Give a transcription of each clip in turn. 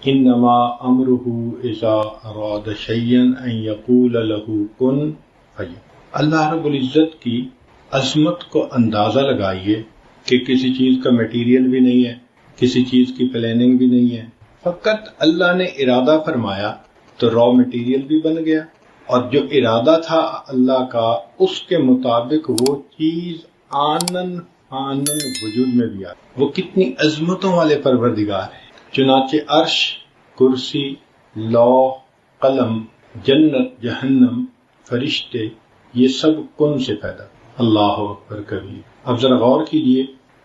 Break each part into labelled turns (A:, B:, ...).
A: انما امرہ اذا اراد شیئا ان یقول له کن فیکون۔ اللہ رب العزت کی عظمت کو اندازہ لگائیے کہ کسی چیز کا میٹیریل بھی نہیں ہے، کسی چیز کی پلاننگ بھی نہیں ہے، فقط اللہ نے ارادہ فرمایا تو را میٹیریل بھی بن گیا، اور جو ارادہ تھا اللہ کا اس کے مطابق وہ چیز آنن فانن وجود میں بھی آتی۔ وہ کتنی عظمتوں والے پروردگار ہیں۔ چنانچہ عرش، کرسی، لوح، قلم، جنت، جہنم، فرشتے، یہ سب کن سے پیدا۔ اللہ اکبر کبیر۔ اب ذرا غور کیجئے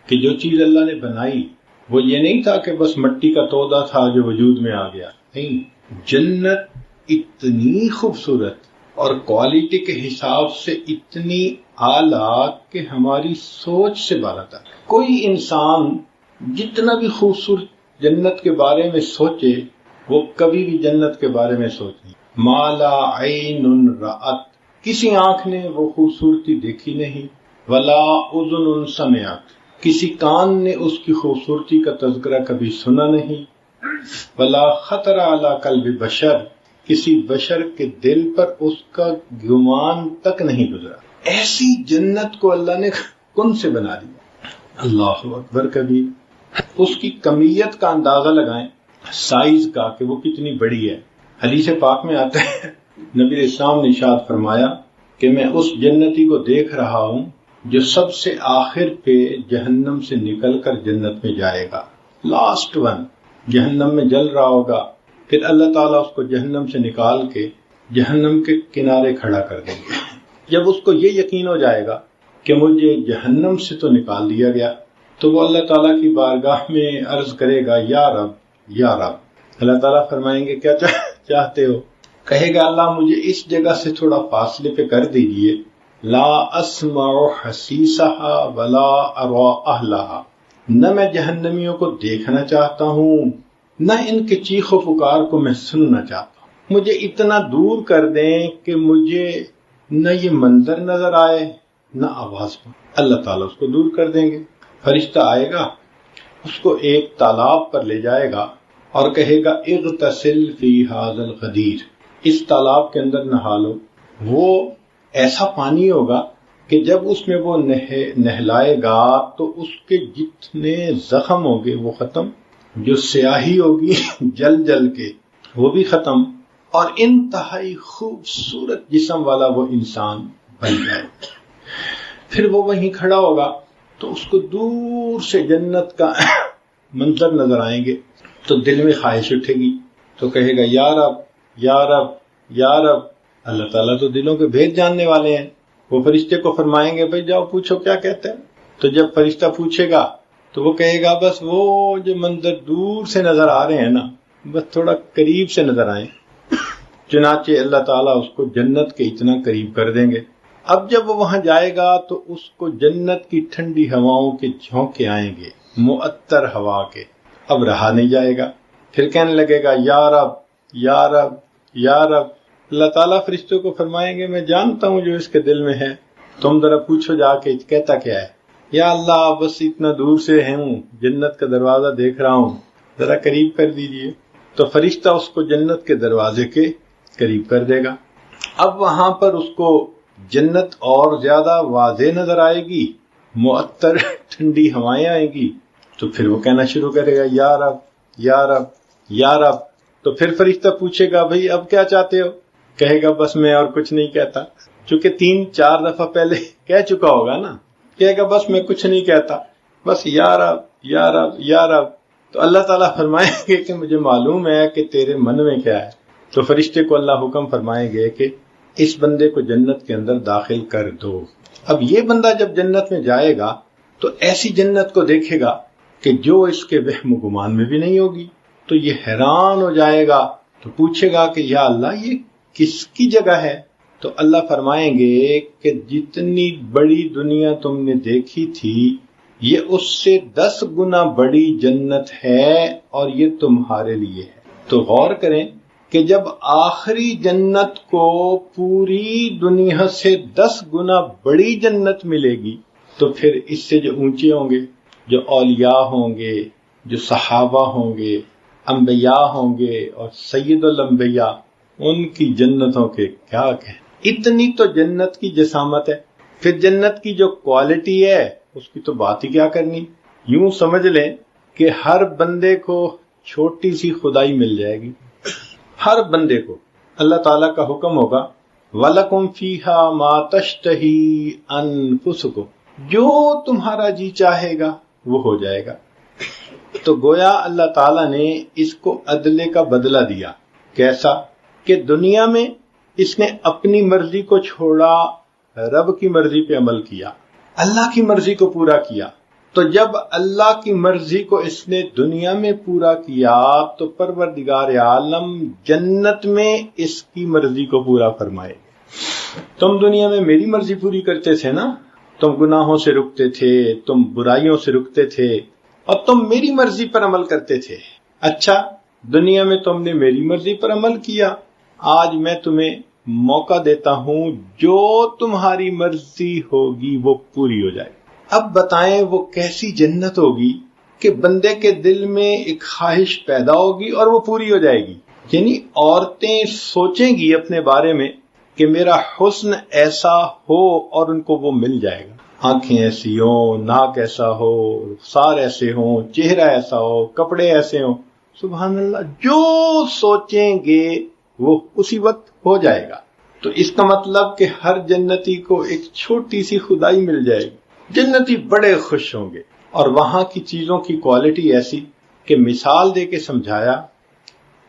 A: کہ جو چیز اللہ نے بنائی وہ یہ نہیں تھا کہ بس مٹی کا تودا تھا جو وجود میں آ گیا، نہیں، جنت اتنی خوبصورت اور کوالٹی کے حساب سے اتنی اعلیٰ کہ ہماری سوچ سے بالاتر۔ کوئی انسان جتنا بھی خوبصورت جنت کے بارے میں سوچے وہ کبھی بھی جنت کے بارے میں سوچ نہیں۔ ما لا عین رأت، کسی آنکھ نے وہ خوبصورتی دیکھی نہیں، ولا اذن سمعت، کسی کان نے اس کی خوبصورتی کا تذکرہ کبھی سنا نہیں، ولا خطر علی قلب بشر، کسی بشر کے دل پر اس کا گمان تک نہیں گزرا۔ ایسی جنت کو اللہ نے کن سے بنا دیا۔ اللہ اکبر کبیر۔ اس کی کمیت کا اندازہ لگائیں، سائز کا، کہ وہ کتنی بڑی ہے۔ حدیث پاک میں آتا ہے نبی اسلام نے ارشاد فرمایا کہ میں اس جنتی کو دیکھ رہا ہوں جو سب سے آخر پہ جہنم سے نکل کر جنت میں جائے گا، لاسٹ ون جہنم میں جل رہا ہوگا، پھر اللہ تعالیٰ اس کو جہنم سے نکال کے جہنم کے کنارے کھڑا کر دیں گے۔ جب اس کو یہ یقین ہو جائے گا کہ مجھے جہنم سے تو نکال دیا گیا، تو وہ اللہ تعالیٰ کی بارگاہ میں عرض کرے گا یا رب یا رب۔ اللہ تعالیٰ فرمائیں گے کیا چاہتے ہو؟ کہے گا اللہ مجھے اس جگہ سے تھوڑا فاصلے پہ کر دیجئے، لا اسمع حسیسها ولا ارى اهلها، نہ میں جہنمیوں کو دیکھنا چاہتا ہوں نہ ان کے چیخ و پکار کو میں سننا چاہتا ہوں، مجھے اتنا دور کر دیں کہ مجھے نہ یہ منظر نظر آئے نہ آواز ہو۔ اللہ تعالیٰ اس کو دور کر دیں گے۔ فرشتہ آئے گا، اس کو ایک تالاب پر لے جائے گا اور کہے گا اغتسل فی ھذا الغدیر، اس تالاب کے اندر نہا لو۔ وہ ایسا پانی ہوگا کہ جب اس میں وہ نہلائے گا تو اس کے جتنے زخم ہوں گے وہ ختم، جو سیاہی ہوگی جل جل کے وہ بھی ختم، اور انتہائی خوبصورت جسم والا وہ انسان بن جائے۔ پھر وہ وہیں کھڑا ہوگا تو اس کو دور سے جنت کا منظر نظر آئیں گے تو دل میں خواہش اٹھے گی، تو کہے گا یا رب یا رب یا رب۔ اللہ تعالیٰ تو دلوں کے بھید جاننے والے ہیں۔ وہ فرشتے کو فرمائیں گے بھئی جاؤ پوچھو کیا کہتے ہیں۔ تو جب فرشتہ پوچھے گا تو وہ کہے گا بس وہ جو منظر دور سے نظر آ رہے ہیں نا، بس تھوڑا قریب سے نظر آئیں۔ چنانچہ اللہ تعالیٰ اس کو جنت کے اتنا قریب کر دیں گے۔ اب جب وہ وہاں جائے گا تو اس کو جنت کی ٹھنڈی ہواؤں کے جھونکے آئیں گے، معطر ہوا کے، اب رہا نہیں جائے گا۔ پھر کہنے لگے گا یا رب یا رب یا رب۔ اللہ تعالیٰ فرشتوں کو فرمائیں گے میں جانتا ہوں جو اس کے دل میں ہے، تم ذرا پوچھو جا کے کہتا کیا ہے۔ یا اللہ بس اتنا دور سے ہوں، جنت کا دروازہ دیکھ رہا ہوں، ذرا قریب کر دیجئے۔ تو فرشتہ اس کو جنت کے دروازے کے قریب کر دے گا۔ اب وہاں پر اس کو جنت اور زیادہ واضح نظر آئے گی، معطر ٹھنڈی ہوائیں آئیں گی، تو پھر وہ کہنا شروع کرے گا یا رب یا رب یا رب۔ تو پھر فرشتہ پوچھے گا بھئی اب کیا چاہتے ہو؟ کہے گا بس میں اور کچھ نہیں کہتا، چونکہ 3-4 دفعہ پہلے کہہ چکا ہوگا نا، کہے گا بس میں کچھ نہیں کہتا، بس یا رب یا رب یا رب۔ تو اللہ تعالیٰ فرمائیں گے کہ مجھے معلوم ہے کہ تیرے من میں کیا ہے۔ تو فرشتے کو اللہ حکم فرمائیں گے کہ اس بندے کو جنت کے اندر داخل کر دو۔ اب یہ بندہ جب جنت میں جائے گا تو ایسی جنت کو دیکھے گا کہ جو اس کے وہم و گمان میں بھی نہیں ہوگی، تو یہ حیران ہو جائے گا، تو پوچھے گا کہ یا اللہ یہ کس کی جگہ ہے؟ تو اللہ فرمائیں گے کہ جتنی بڑی دنیا تم نے دیکھی تھی یہ اس سے 10 گنا بڑی جنت ہے اور یہ تمہارے لیے ہے۔ تو غور کریں کہ جب آخری جنت کو پوری دنیا سے 10 گنا بڑی جنت ملے گی تو پھر اس سے جو اونچے ہوں گے، جو اولیاء ہوں گے، جو صحابہ ہوں گے، انبیاء ہوں گے اور سید الانبیاء، ان کی جنتوں کے کیا کہیں، اتنی تو جنت کی جسامت ہے، پھر جنت کی جو کوالٹی ہے اس کی تو بات ہی کیا کرنی۔ یوں سمجھ لیں کہ ہر بندے کو چھوٹی سی خدائی مل جائے گی، ہر بندے کو اللہ تعالیٰ کا حکم ہوگا وَلَكُمْ فِيهَا مَا تَشْتَهِي أَنفُسُكُمْ، جو تمہارا جی چاہے گا وہ ہو جائے گا۔ تو گویا اللہ تعالیٰ نے اس کو عدلے کا بدلہ دیا، کیسا کہ دنیا میں اس نے اپنی مرضی کو چھوڑا، رب کی مرضی پہ عمل کیا، اللہ کی مرضی کو پورا کیا۔ تو جب اللہ کی مرضی کو اس نے دنیا میں پورا کیا تو پروردگار عالم جنت میں اس کی مرضی کو پورا فرمائے۔ تم دنیا میں میری مرضی پوری کرتے تھے نا، تم گناہوں سے رکتے تھے، تم برائیوں سے رکتے تھے اور تم میری مرضی پر عمل کرتے تھے۔ اچھا، دنیا میں تم نے میری مرضی پر عمل کیا، آج میں تمہیں موقع دیتا ہوں جو تمہاری مرضی ہوگی وہ پوری ہو جائے۔ اب بتائیں وہ کیسی جنت ہوگی کہ بندے کے دل میں ایک خواہش پیدا ہوگی اور وہ پوری ہو جائے گی۔ یعنی عورتیں سوچیں گی اپنے بارے میں کہ میرا حسن ایسا ہو اور ان کو وہ مل جائے گا، آنکھیں ایسی ہوں، ناک ایسا ہو، رخسار ایسے ہوں، چہرہ ایسا ہو، کپڑے ایسے ہوں، سبحان اللہ، جو سوچیں گے وہ اسی وقت ہو جائے گا۔ تو اس کا مطلب کہ ہر جنتی کو ایک چھوٹی سی خدائی مل جائے گی، جنتی بڑے خوش ہوں گے۔ اور وہاں کی چیزوں کی کوالٹی ایسی کہ مثال دے کے سمجھایا،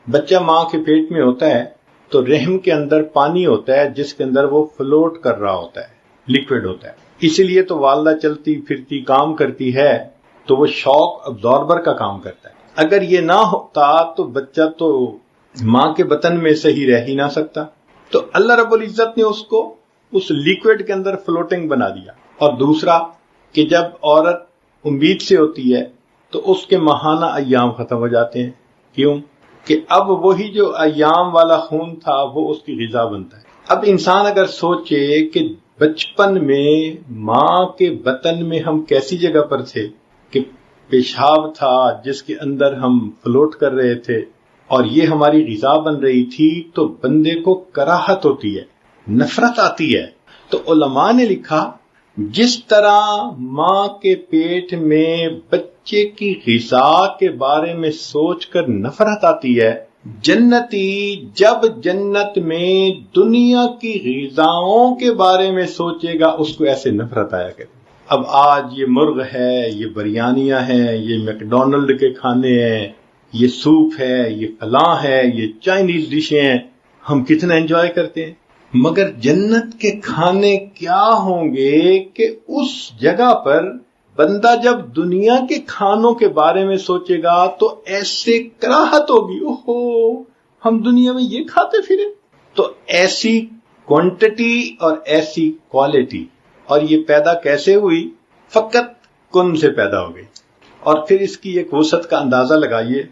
A: بچہ ماں کے پیٹ میں ہوتا ہے تو رحم کے اندر پانی ہوتا ہے جس کے اندر وہ فلوٹ کر رہا ہوتا ہے، لیکوڈ ہوتا ہے، اسی لیے تو والدہ چلتی پھرتی کام کرتی ہے تو وہ شاک ابزاربر کا کام کرتا ہے۔ اگر یہ نہ ہوتا تو بچہ تو ماں کے بطن میں صحیح رہ ہی نہ سکتا۔ تو اللہ رب العزت نے اس کو اس لیکوڈ کے اندر فلوٹنگ بنا دیا۔ اور دوسرا کہ جب عورت امید سے ہوتی ہے تو اس کے ماہانہ ایام ختم ہو جاتے ہیں، کیوں کہ اب وہی جو ایام والا خون تھا وہ اس کی غذا بنتا ہے۔ اب انسان اگر سوچے کہ بچپن میں ماں کے بطن میں ہم کیسی جگہ پر تھے کہ پیشاب تھا جس کے اندر ہم فلوٹ کر رہے تھے اور یہ ہماری غذا بن رہی تھی، تو بندے کو کراہت ہوتی ہے، نفرت آتی ہے۔ تو علماء نے لکھا جس طرح ماں کے پیٹ میں بچے کی غذا کے بارے میں سوچ کر نفرت آتی ہے، جنتی جب جنت میں دنیا کی غذاؤں کے بارے میں سوچے گا اس کو ایسے نفرت آیا کرے۔ اب آج یہ مرغ ہے، یہ بریانیاں ہیں، یہ میکڈونلڈ کے کھانے ہیں، یہ سوپ ہے، یہ فلاں ہے، یہ چائنیز ڈشیں ہیں، ہم کتنا انجوائے کرتے ہیں۔ مگر جنت کے کھانے کیا ہوں گے کہ اس جگہ پر بندہ جب دنیا کے کھانوں کے بارے میں سوچے گا تو ایسے کراہت ہوگی، اوہو ہم دنیا میں یہ کھاتے پھرے۔ تو ایسی کوانٹٹی اور ایسی کوالٹی، اور یہ پیدا کیسے ہوئی؟ فقط کن سے پیدا ہو گئی۔ اور پھر اس کی ایک وسعت کا اندازہ لگائیے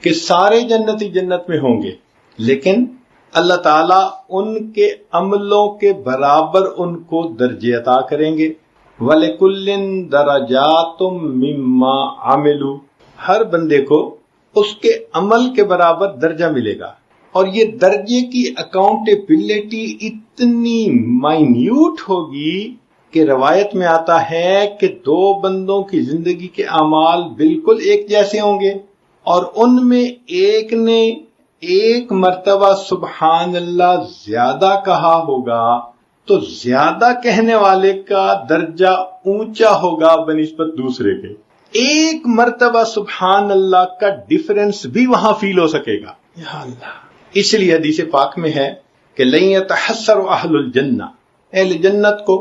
A: کہ سارے جنتی جنت میں ہوں گے، لیکن اللہ تعالیٰ ان کے عملوں کے برابر ان کو درجے عطا کریں گے۔ وَلِكُلٍّ دَرَجَاتٌ مِّمَّا عَمِلُوا، ہر بندے کو اس کے عمل کے برابر درجہ ملے گا۔ اور یہ درجے کی اکاؤنٹیبلٹی اتنی مائنیوٹ ہوگی کہ روایت میں آتا ہے کہ دو بندوں کی زندگی کے اعمال بالکل ایک جیسے ہوں گے، اور ان میں ایک نے ایک مرتبہ سبحان اللہ زیادہ کہا ہوگا تو زیادہ کہنے والے کا درجہ اونچا ہوگا بنسبت دوسرے کے۔ ایک مرتبہ سبحان اللہ کا ڈیفرنس بھی وہاں فیل ہو سکے گا، یا اللہ۔ اس لیے حدیث پاک میں ہے کہ لن يتحسر اہل الجنہ، اہل جنت کو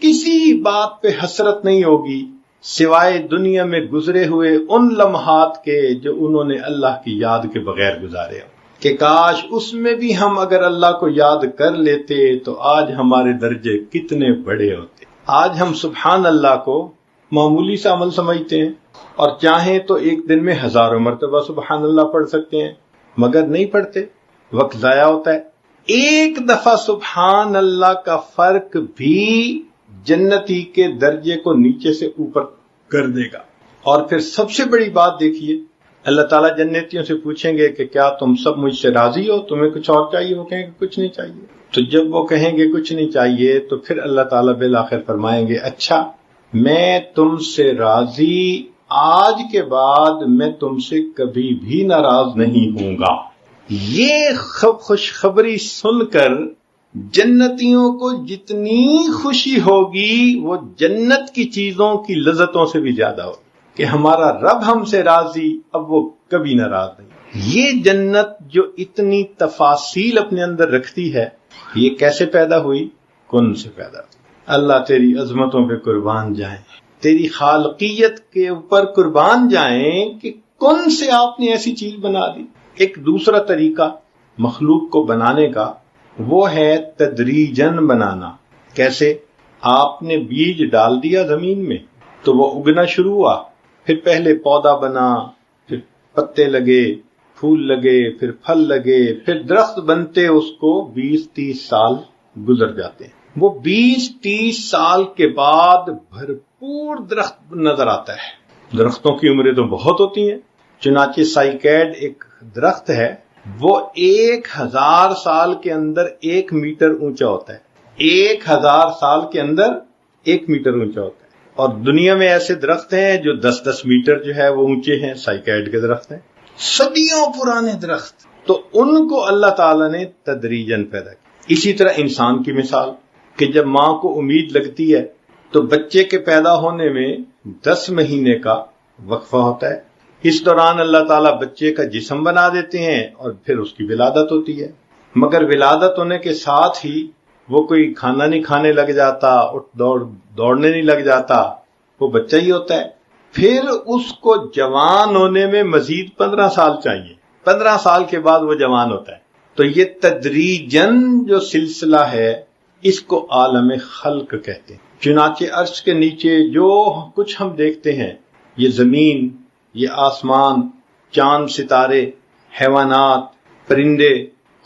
A: کسی بات پہ حسرت نہیں ہوگی سوائے دنیا میں گزرے ہوئے ان لمحات کے جو انہوں نے اللہ کی یاد کے بغیر گزارے ہو، کہ کاش اس میں بھی ہم اگر اللہ کو یاد کر لیتے تو آج ہمارے درجے کتنے بڑے ہوتے۔ آج ہم سبحان اللہ کو معمولی سا عمل سمجھتے ہیں اور چاہیں تو ایک دن میں ہزاروں مرتبہ سبحان اللہ پڑھ سکتے ہیں، مگر نہیں پڑھتے، وقت ضائع ہوتا ہے۔ ایک دفعہ سبحان اللہ کا فرق بھی جنتی کے درجے کو نیچے سے اوپر کر دے گا۔ اور پھر سب سے بڑی بات دیکھیے، اللہ تعالیٰ جنتیوں سے پوچھیں گے کہ کیا تم سب مجھ سے راضی ہو، تمہیں کچھ اور چاہیے؟ وہ کہیں گے کچھ نہیں چاہیے۔ تو جب وہ کہیں گے کچھ نہیں چاہیے تو پھر اللہ تعالیٰ بالآخر فرمائیں گے اچھا میں تم سے راضی، آج کے بعد میں تم سے کبھی بھی ناراض نہیں ہوں گا۔ یہ خوشخبری سن کر جنتیوں کو جتنی خوشی ہوگی وہ جنت کی چیزوں کی لذتوں سے بھی زیادہ ہوگی کہ ہمارا رب ہم سے راضی، اب وہ کبھی ناراض نہیں۔ یہ جنت جو اتنی تفاصیل اپنے اندر رکھتی ہے، یہ کیسے پیدا ہوئی؟ کن سے پیدا ہوئی۔ اللہ تیری عظمتوں پہ قربان جائیں، تیری خالقیت کے اوپر قربان جائیں کہ کن سے آپ نے ایسی چیز بنا دی۔ ایک دوسرا طریقہ مخلوق کو بنانے کا وہ ہے تدریجن بنانا۔ کیسے؟ آپ نے بیج ڈال دیا زمین میں تو وہ اگنا شروع ہوا، پھر پہلے پودا بنا، پھر پتے لگے، پھول لگے، پھر پھل لگے، پھر درخت بنتے اس کو 20-30 سال گزر جاتے ہیں۔ وہ 20-30 سال کے بعد بھرپور درخت نظر آتا ہے۔ درختوں کی عمریں تو بہت ہوتی ہیں، چنانچہ سائیکیڈ ایک درخت ہے، وہ 1000 سال کے اندر 1 میٹر اونچا ہوتا ہے۔ 1000 سال کے اندر 1 میٹر اونچا ہوتا ہے، اور دنیا میں ایسے درخت ہیں جو 10-10 میٹر جو ہے وہ اونچے ہیں، سائیکیڈ کے درخت ہیں، صدیوں پرانے درخت۔ تو ان کو اللہ تعالیٰ نے تدریجن پیدا کیا۔ اسی طرح انسان کی مثال کہ جب ماں کو امید لگتی ہے تو بچے کے پیدا ہونے میں 10 مہینے کا وقفہ ہوتا ہے۔ اس دوران اللہ تعالیٰ بچے کا جسم بنا دیتے ہیں اور پھر اس کی ولادت ہوتی ہے، مگر ولادت ہونے کے ساتھ ہی وہ کوئی کھانا نہیں کھانے لگ جاتا، دوڑنے نہیں لگ جاتا، وہ بچہ ہی ہوتا ہے۔ پھر اس کو جوان ہونے میں مزید 15 سال چاہیے، 15 سال کے بعد وہ جوان ہوتا ہے۔ تو یہ تدریجن جو سلسلہ ہے اس کو عالم خلق کہتے ہیں۔ چنانچہ عرش کے نیچے جو کچھ ہم دیکھتے ہیں، یہ زمین، یہ آسمان، چاند ستارے، حیوانات، پرندے،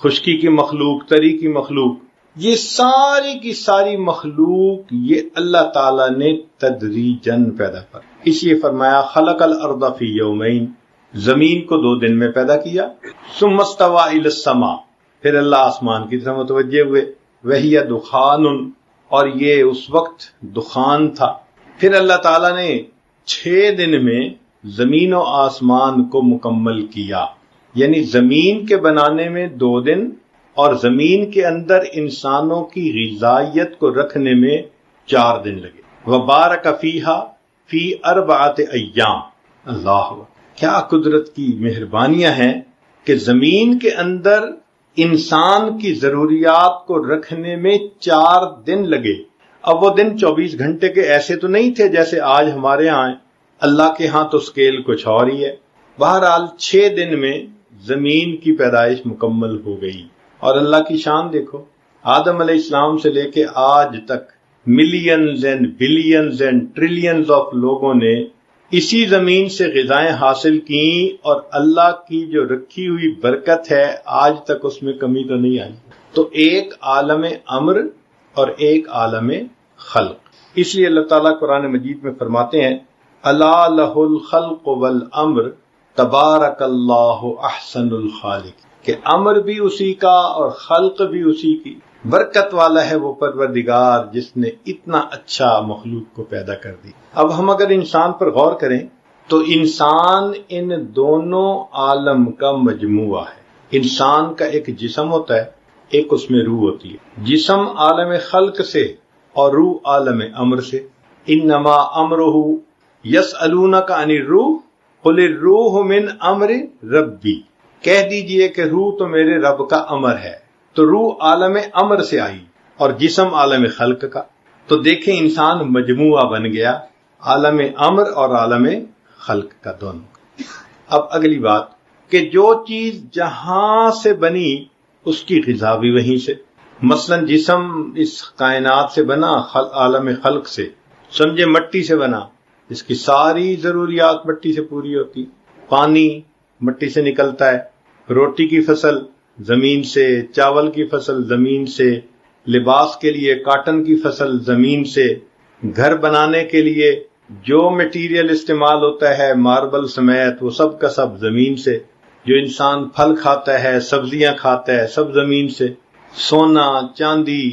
A: خشکی کی مخلوق، تری کی مخلوق، یہ ساری کی ساری مخلوق یہ اللہ تعالیٰ نے تدریجن پیدا کر، اس لیے فرمایا خلق الارض فی یومین، زمین کو 2 دن میں پیدا کیا، ثم استوى الی السماء، پھر اللہ آسمان کی طرف متوجہ ہوئے، وہی دخان، اور یہ اس وقت دخان تھا۔ پھر اللہ تعالیٰ نے 6 دن میں زمین و آسمان کو مکمل کیا، یعنی زمین کے بنانے میں 2 دن اور زمین کے اندر انسانوں کی غذائیت کو رکھنے میں 4 دن لگے۔ وبارک فیہا فی 4 ایام۔ اللہ، کیا قدرت کی مہربانیاں ہیں کہ زمین کے اندر انسان کی ضروریات کو رکھنے میں 4 دن لگے۔ اب وہ دن 24 گھنٹے کے ایسے تو نہیں تھے جیسے آج ہمارے ہاں ہیں، اللہ کے ہاں تو سکیل کچھ اور ہی ہے۔ بہرحال 6 دن میں زمین کی پیدائش مکمل ہو گئی، اور اللہ کی شان دیکھو، آدم علیہ السلام سے لے کے آج تک millions and billions and trillions of لوگوں نے اسی زمین سے غذائیں حاصل کی، اور اللہ کی جو رکھی ہوئی برکت ہے آج تک اس میں کمی تو نہیں آئی۔ تو ایک عالم امر اور ایک عالم خلق۔ اس لیے اللہ تعالیٰ قرآن مجید میں فرماتے ہیں الا لہ الخلق والامر تبارک اللہ احسن الخالق، کہ امر بھی اسی کا اور خلق بھی اسی کی، برکت والا ہے وہ پروردگار جس نے اتنا اچھا مخلوق کو پیدا کر دی۔ اب ہم اگر انسان پر غور کریں تو انسان ان دونوں عالم کا مجموعہ ہے۔ انسان کا ایک جسم ہوتا ہے، ایک اس میں روح ہوتی ہے۔ جسم عالم خلق سے اور روح عالم امر سے۔ انما امرہ یسألونک عن الروح قل الروح من امر ربی، کہہ دیجئے کہ روح تو میرے رب کا امر ہے۔ تو روح عالم امر سے آئی اور جسم عالم خلق کا۔ تو دیکھیں انسان مجموعہ بن گیا، عالم امر اور عالم خلق کا دونوں۔ اب اگلی بات کہ جو چیز جہاں سے بنی اس کی غذا بھی وہیں سے۔ مثلا جسم اس کائنات سے بنا، عالم خلق سے، سمجھے مٹی سے بنا، اس کی ساری ضروریات مٹی سے پوری ہوتی، پانی مٹی سے نکلتا ہے، روٹی کی فصل زمین سے، چاول کی فصل زمین سے، لباس کے لیے کاٹن کی فصل زمین سے، گھر بنانے کے لیے جو میٹیریل استعمال ہوتا ہے ماربل سمیت وہ سب کا سب زمین سے، جو انسان پھل کھاتا ہے سبزیاں کھاتا ہے سب زمین سے، سونا چاندی،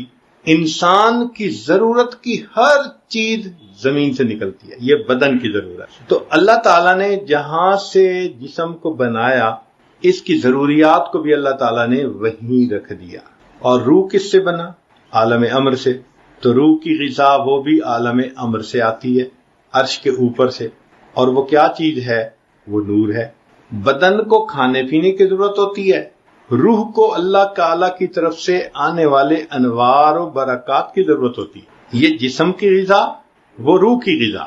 A: انسان کی ضرورت کی ہر چیز زمین سے نکلتی ہے، یہ بدن کی ضرورت۔ تو اللہ تعالیٰ نے جہاں سے جسم کو بنایا اس کی ضروریات کو بھی اللہ تعالیٰ نے وہیں رکھ دیا۔ اور روح کس سے بنا؟ عالم امر سے، تو روح کی غذا وہ بھی عالم امر سے آتی ہے، عرش کے اوپر سے، اور وہ کیا چیز ہے؟ وہ نور ہے۔ بدن کو کھانے پینے کی ضرورت ہوتی ہے، روح کو اللہ تعالیٰ کی طرف سے آنے والے انوار و برکات کی ضرورت ہوتی ہے۔ یہ جسم کی غذا، وہ روح کی غذا۔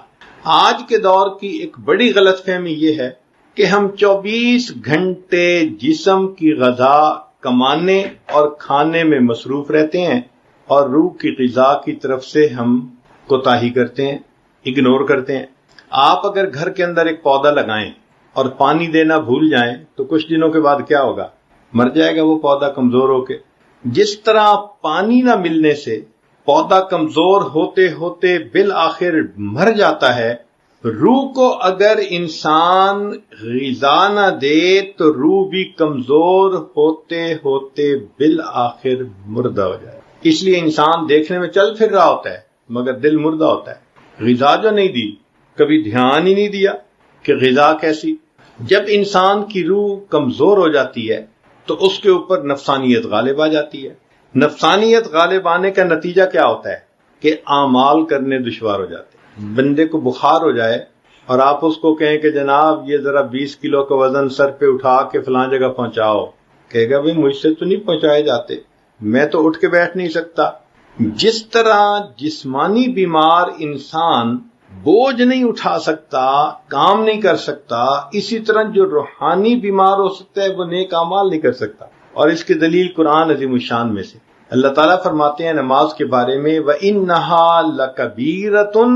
A: آج کے دور کی ایک بڑی غلط فہمی یہ ہے کہ ہم 24 گھنٹے جسم کی غذا کمانے اور کھانے میں مصروف رہتے ہیں، اور روح کی غذا کی طرف سے ہم کوتاہی کرتے ہیں، اگنور کرتے ہیں۔ آپ اگر گھر کے اندر ایک پودا لگائیں اور پانی دینا بھول جائیں تو کچھ دنوں کے بعد کیا ہوگا؟ مر جائے گا وہ پودا کمزور ہو کے۔ جس طرح پانی نہ ملنے سے پودا کمزور ہوتے ہوتے بالآخر مر جاتا ہے، روح کو اگر انسان غذا نہ دے تو روح بھی کمزور ہوتے ہوتے بالآخر مردہ ہو جائے۔ اس لیے انسان دیکھنے میں چل پھر رہا ہوتا ہے مگر دل مردہ ہوتا ہے۔ غذا جو نہیں دی، کبھی دھیان ہی نہیں دیا کہ غذا کیسی۔ جب انسان کی روح کمزور ہو جاتی ہے تو اس کے اوپر نفسانیت غالب آ جاتی ہے۔ نفسانیت غالب آنے کا نتیجہ کیا ہوتا ہے کہ اعمال کرنے دشوار ہو جاتے ہیں۔ بندے کو بخار ہو جائے اور آپ اس کو کہیں کہ جناب یہ ذرا 20 کلو کا وزن سر پہ اٹھا کے فلاں جگہ پہنچاؤ، کہے گا بھئی مجھ سے تو نہیں پہنچائے جاتے، میں تو اٹھ کے بیٹھ نہیں سکتا۔ جس طرح جسمانی بیمار انسان بوجھ نہیں اٹھا سکتا، کام نہیں کر سکتا، اسی طرح جو روحانی بیمار ہو سکتا ہے وہ نیک اعمال نہیں کر سکتا۔ اور اس کی دلیل قرآن عظیم الشان میں سے اللہ تعالیٰ فرماتے ہیں نماز کے بارے میں وَإِنَّهَا لَكَبِيرَةٌ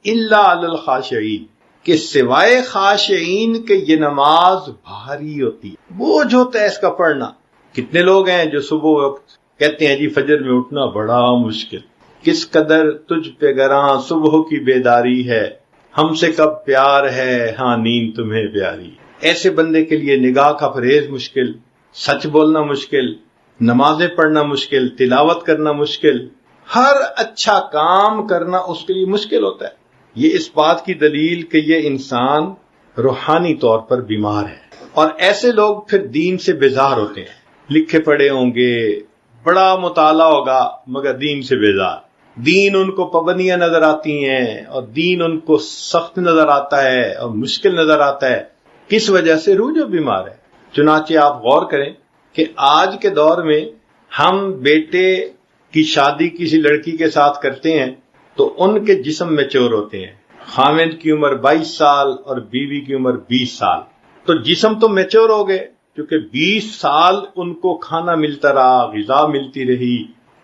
A: إِلَّا عَلَى الْخَاشِعِينَ، کہ سوائے خاشعین کہ یہ نماز بھاری ہوتی ہے، بوجھ ہوتا ہے اس کا پڑھنا۔ کتنے لوگ ہیں جو صبح وقت کہتے ہیں جی فجر میں اٹھنا بڑا مشکل، کس قدر تجھ پہ گراں صبح کی بیداری ہے، ہم سے کب پیار ہے ہاں نیند تمہیں پیاری۔ ایسے بندے کے لیے نگاہ کا پرہیز مشکل، سچ بولنا مشکل، نمازیں پڑھنا مشکل، تلاوت کرنا مشکل، ہر اچھا کام کرنا اس کے لیے مشکل ہوتا ہے۔ یہ اس بات کی دلیل کہ یہ انسان روحانی طور پر بیمار ہے۔ اور ایسے لوگ پھر دین سے بیزار ہوتے ہیں، لکھے پڑھے ہوں گے، بڑا مطالعہ ہوگا مگر دین سے بیزار۔ دین ان کو پابندیاں نظر آتی ہیں اور دین ان کو سخت نظر آتا ہے اور مشکل نظر آتا ہے۔ کس وجہ سے؟ روح جو بیمار ہے۔ چنانچہ آپ غور کریں کہ آج کے دور میں ہم بیٹے کی شادی کسی لڑکی کے ساتھ کرتے ہیں تو ان کے جسم میچور ہوتے ہیں، خاوند کی عمر 22 سال اور بیوی کی عمر 20 سال، تو جسم تو میچور ہو گئے کیونکہ 20 سال ان کو کھانا ملتا رہا، غذا ملتی رہی،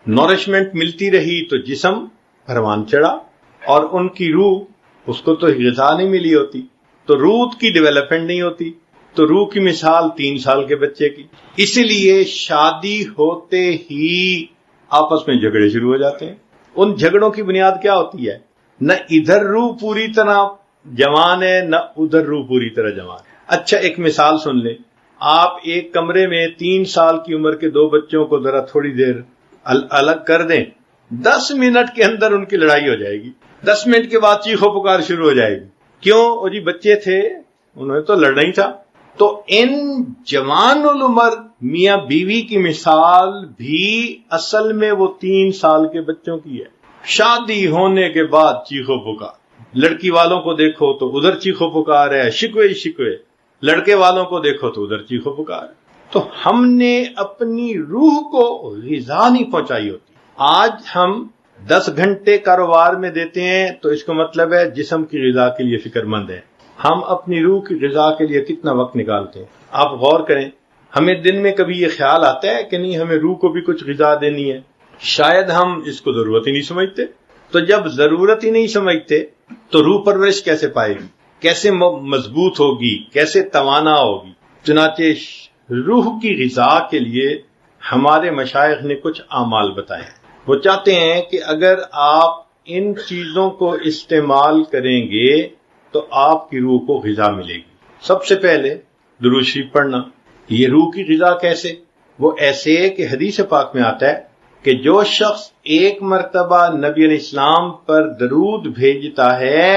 A: نورشمنٹ ملتی رہی، تو جسم پروان چڑھا، اور ان کی روح، اس کو تو غذا نہیں ملی ہوتی تو روح کی ڈیولپمنٹ نہیں ہوتی، تو روح کی مثال 3 سال کے بچے کی۔ اسی لیے شادی ہوتے ہی آپس میں جھگڑے شروع ہو جاتے ہیں۔ ان جھگڑوں کی بنیاد کیا ہوتی ہے؟ نہ ادھر روح پوری طرح جوان ہے نہ ادھر روح پوری طرح جوان ہے۔ اچھا ایک مثال سن لیں، آپ ایک کمرے میں 3 سال کی عمر کے 2 بچوں کو ذرا تھوڑی دیر الگ کر دیں، 10 منٹ کے اندر ان کی لڑائی ہو جائے گی، 10 منٹ کے بعد چیخو پکار شروع ہو جائے گی۔ کیوں؟ وہ جی بچے تھے، انہوں نے تو لڑنا ہی تھا۔ تو ان جوان العمر میاں بیوی کی مثال بھی اصل میں وہ 3 سال کے بچوں کی ہے۔ شادی ہونے کے بعد چیخو پکار، لڑکی والوں کو دیکھو تو ادھر چیخو پکار ہے، شکوے شکوے، لڑکے والوں کو دیکھو تو ادھر چیخو پکار ہے۔ تو ہم نے اپنی روح کو غذا نہیں پہنچائی ہوتی۔ آج ہم 10 گھنٹے کاروبار میں دیتے ہیں تو اس کا مطلب ہے جسم کی غذا کے لیے فکر مند ہے۔ ہم اپنی روح کی غذا کے لیے کتنا وقت نکالتے ہیں؟ آپ غور کریں، ہمیں دن میں کبھی یہ خیال آتا ہے کہ نہیں ہمیں روح کو بھی کچھ غذا دینی ہے؟ شاید ہم اس کو ضرورت ہی نہیں سمجھتے۔ تو جب ضرورت ہی نہیں سمجھتے تو روح پرورش کیسے پائے گی، کیسے مضبوط ہوگی، کیسے توانا ہوگی؟ چنانچہ روح کی غذا کے لیے ہمارے مشائخ نے کچھ اعمال بتائے ہیں۔ وہ چاہتے ہیں کہ اگر آپ ان چیزوں کو استعمال کریں گے تو آپ کی روح کو غذا ملے گی۔ سب سے پہلے درود شریف پڑھنا۔ یہ روح کی غذا کیسے؟ وہ ایسے کہ حدیث پاک میں آتا ہے کہ جو شخص ایک مرتبہ نبی علیہ السلام پر درود بھیجتا ہے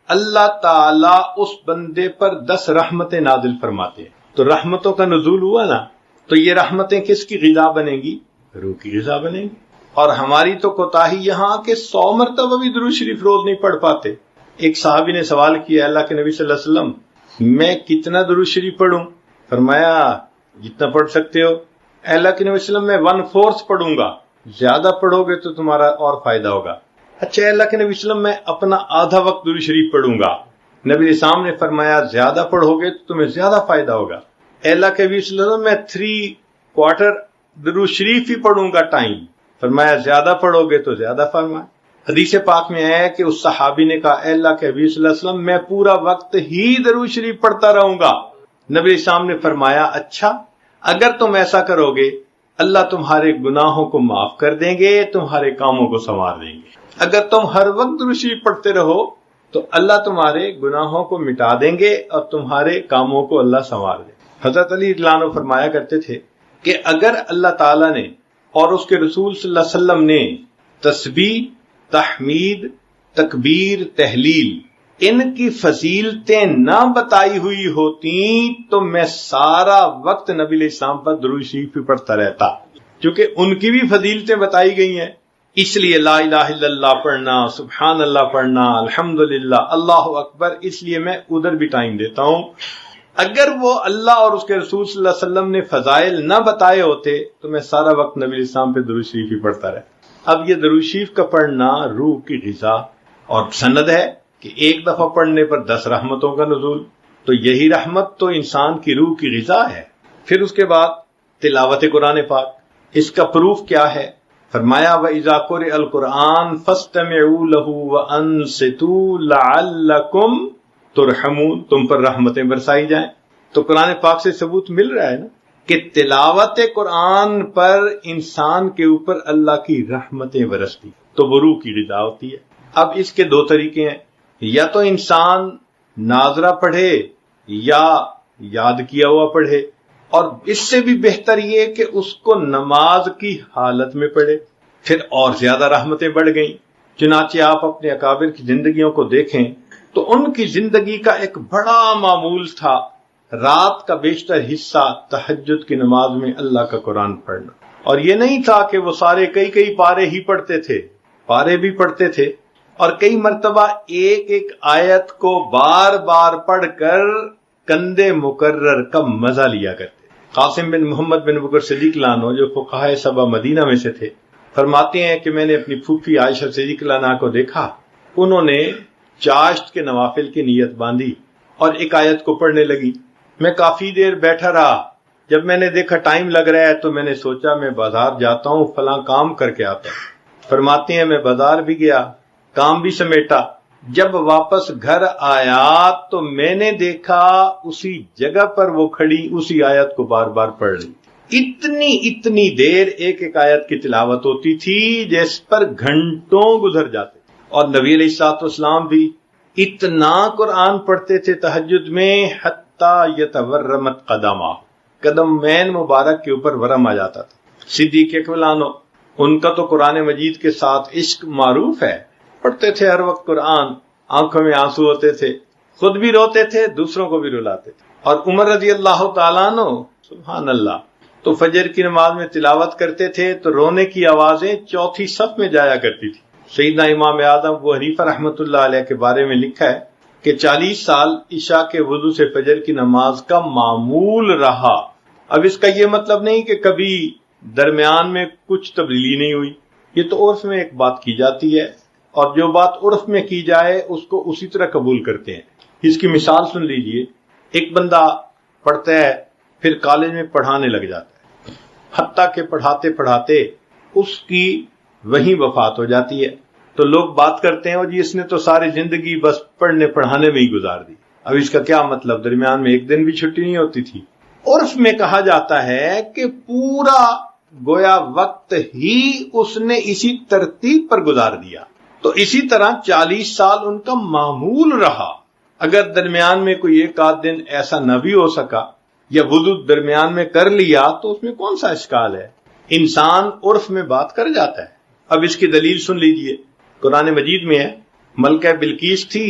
A: اللہ تعالیٰ اس بندے پر 10 رحمتیں نازل فرماتے ہیں۔ تو رحمتوں کا نزول ہوا نا، تو یہ رحمتیں کس کی غذا بنیں گی؟ روح کی غذا بنیں گی۔ اور ہماری تو کوتاہی یہاں کہ 100 مرتبہ بھی درود شریف روز نہیں پڑھ پاتے۔ ایک صحابی نے سوال کیا اللہ کے نبی صلی اللہ علیہ وسلم میں کتنا درود شریف پڑھوں؟ فرمایا جتنا پڑھ سکتے ہو۔ اللہ کے نبی صلی اللہ علیہ وسلم میں 1/4 پڑھوں گا، زیادہ پڑھو گے تو تمہارا اور فائدہ ہوگا۔ اچھا اللہ کے نبی صلی اللہ علیہ وسلم میں اپنا آدھا وقت درود شریف پڑھوں گا۔ نبی اسلام نے فرمایا زیادہ پڑھو گے تو تمہیں زیادہ فائدہ ہوگا۔ اللہ کے نبی صلی اللہ علیہ وسلم میں 3/4 درود شریف ہی پڑھوں گا ٹائم، فرمایا زیادہ پڑھو گے تو زیادہ فرمایا۔ حدیث پاک میں ہے کہ اس صحابی نے کہا اے اللہ کے نبی صلی اللہ علیہ وسلم میں پورا وقت ہی درود شریف پڑھتا رہوں گا۔ نبی اسلام نے فرمایا اچھا اگر تم ایسا کرو گے اللہ تمہارے گناہوں کو معاف کر دیں گے، تمہارے کاموں کو سنوار دیں گے۔ اگر تم ہر وقت درود شریف پڑھتے رہو تو اللہ تمہارے گناہوں کو مٹا دیں گے اور تمہارے کاموں کو اللہ سنوار دیں گے۔ حضرت علی رضی اللہ عنہ فرمایا کرتے تھے کہ اگر اللہ تعالیٰ نے اور اس کے رسول صلی اللہ علیہ وسلم نے تسبیح، تحمید، تکبیر، تحلیل ان کی فضیلتیں نہ بتائی ہوئی ہوتی تو میں سارا وقت نبی علیہ السلام پر درود شریف بھی پڑھتا رہتا، کیونکہ ان کی بھی فضیلتیں بتائی گئی ہیں۔ اس لیے لا الہ الا اللہ پڑھنا، سبحان اللہ پڑھنا، الحمدللہ، اللہ اکبر، اس لیے میں ادھر بھی ٹائم دیتا ہوں۔ اگر وہ اللہ اور اس کے رسول صلی اللہ علیہ وسلم نے فضائل نہ بتائے ہوتے تو میں سارا وقت نبی علیہ السلام پہ درود شریف ہی پڑھتا رہتا۔ اب یہ درود شریف کا پڑھنا روح کی غذا، اور سند ہے کہ ایک دفعہ پڑھنے پر 10 رحمتوں کا نزول، تو یہی رحمت تو انسان کی روح کی غذا ہے۔ پھر اس کے بعد تلاوت قرآن پاک، اس کا پروف کیا ہے؟ فرمایا وَإِذَا قُرِئَ الْقُرْآنُ فَاسْتَمِعُوا لَهُ وَأَنصِتُوا لَعَلَّكُمْ ترحمون، تم پر رحمتیں برسائی جائیں۔ تو قرآن پاک سے ثبوت مل رہا ہے نا کہ تلاوت قرآن پر انسان کے اوپر اللہ کی رحمتیں برستی، تو وہ روح کی غذا ہوتی ہے۔ اب اس کے 2 طریقے ہیں، یا تو انسان ناظرہ پڑھے یا یاد کیا ہوا پڑھے، اور اس سے بھی بہتر یہ کہ اس کو نماز کی حالت میں پڑھے، پھر اور زیادہ رحمتیں بڑھ گئیں۔ چنانچہ آپ اپنے اکابر کی زندگیوں کو دیکھیں تو ان کی زندگی کا ایک بڑا معمول تھا رات کا بیشتر حصہ تہجد کی نماز میں اللہ کا قرآن پڑھنا۔ اور یہ نہیں تھا کہ وہ سارے کئی پارے ہی پڑھتے تھے، پارے بھی پڑھتے تھے، اور کئی مرتبہ ایک ایک آیت کو بار بار پڑھ کر کندے مکرر کا مزہ لیا کرتے۔ قاسم بن محمد بن بکر صدیق اللہ عنہ جو فقہائے 7 مدینہ میں سے تھے فرماتے ہیں کہ میں نے اپنی پھوپھی عائشہ صدیق اللہ عنہ کو دیکھا، انہوں نے چاشت کے نوافل کی نیت باندھی اور ایک آیت کو پڑھنے لگی۔ میں کافی دیر بیٹھا رہا، جب میں نے دیکھا ٹائم لگ رہا ہے تو میں نے سوچا میں بازار جاتا ہوں، فلاں کام کر کے آتا ہوں۔ فرماتے ہیں میں بازار بھی گیا، کام بھی سمیٹا، جب واپس گھر آیا تو میں نے دیکھا اسی جگہ پر وہ کھڑی اسی آیت کو بار بار پڑھ رہی۔ اتنی دیر ایک ایک آیت کی تلاوت ہوتی تھی جس پر گھنٹوں گزر جاتے، اور نبی علیہ الصلوۃ والسلام بھی اتنا قرآن پڑھتے تھے تہجد میں حتیٰ یتورمت قدمہ، قدم مین مبارک کے اوپر ورم آ جاتا تھا۔ صدیق اکبر عنہ ان کا تو قرآن مجید کے ساتھ عشق معروف ہے، پڑھتے تھے ہر وقت قرآن، آنکھوں میں آنسو ہوتے تھے، خود بھی روتے تھے، دوسروں کو بھی رلاتے تھے۔ اور عمر رضی اللہ تعالیٰ عنہ سبحان اللہ تو فجر کی نماز میں تلاوت کرتے تھے تو رونے کی آوازیں 4تھی صف میں جایا کرتی تھی۔ سیدنا امام اعظم ابو حنیفہ رحمۃ اللہ علیہ کے بارے میں لکھا ہے کہ 40 سال عشاء کے وضو سے فجر کی نماز کا معمول رہا۔ اب اس کا یہ مطلب نہیں کہ کبھی درمیان میں کچھ تبدیلی نہیں ہوئی، یہ تو عرف میں ایک بات کی جاتی ہے، اور جو بات عرف میں کی جائے اس کو اسی طرح قبول کرتے ہیں۔ اس کی مثال سن لیجئے، ایک بندہ پڑھتا ہے پھر کالج میں پڑھانے لگ جاتا ہے، حتیٰ کہ پڑھاتے پڑھاتے اس کی وہیں وفات ہو جاتی ہے، تو لوگ بات کرتے ہیں اور جی اس نے تو ساری زندگی بس پڑھنے پڑھانے میں ہی گزار دی۔ اب اس کا کیا مطلب؟ درمیان میں ایک دن بھی چھٹی نہیں ہوتی تھی۔ عرف میں کہا جاتا ہے کہ پورا گویا وقت ہی اس نے اسی ترتیب پر گزار دیا۔ تو اسی طرح 40 سال ان کا معمول رہا. اگر درمیان میں کوئی ایک آدھ دن ایسا نہ بھی ہو سکا یا وضو درمیان میں کر لیا تو اس میں کون سا اشکال ہے؟ انسان عرف میں بات کر جاتا ہے. اب اس کی دلیل سن لیجئے. قرآن مجید میں ہے ملکہ بلقیس تھی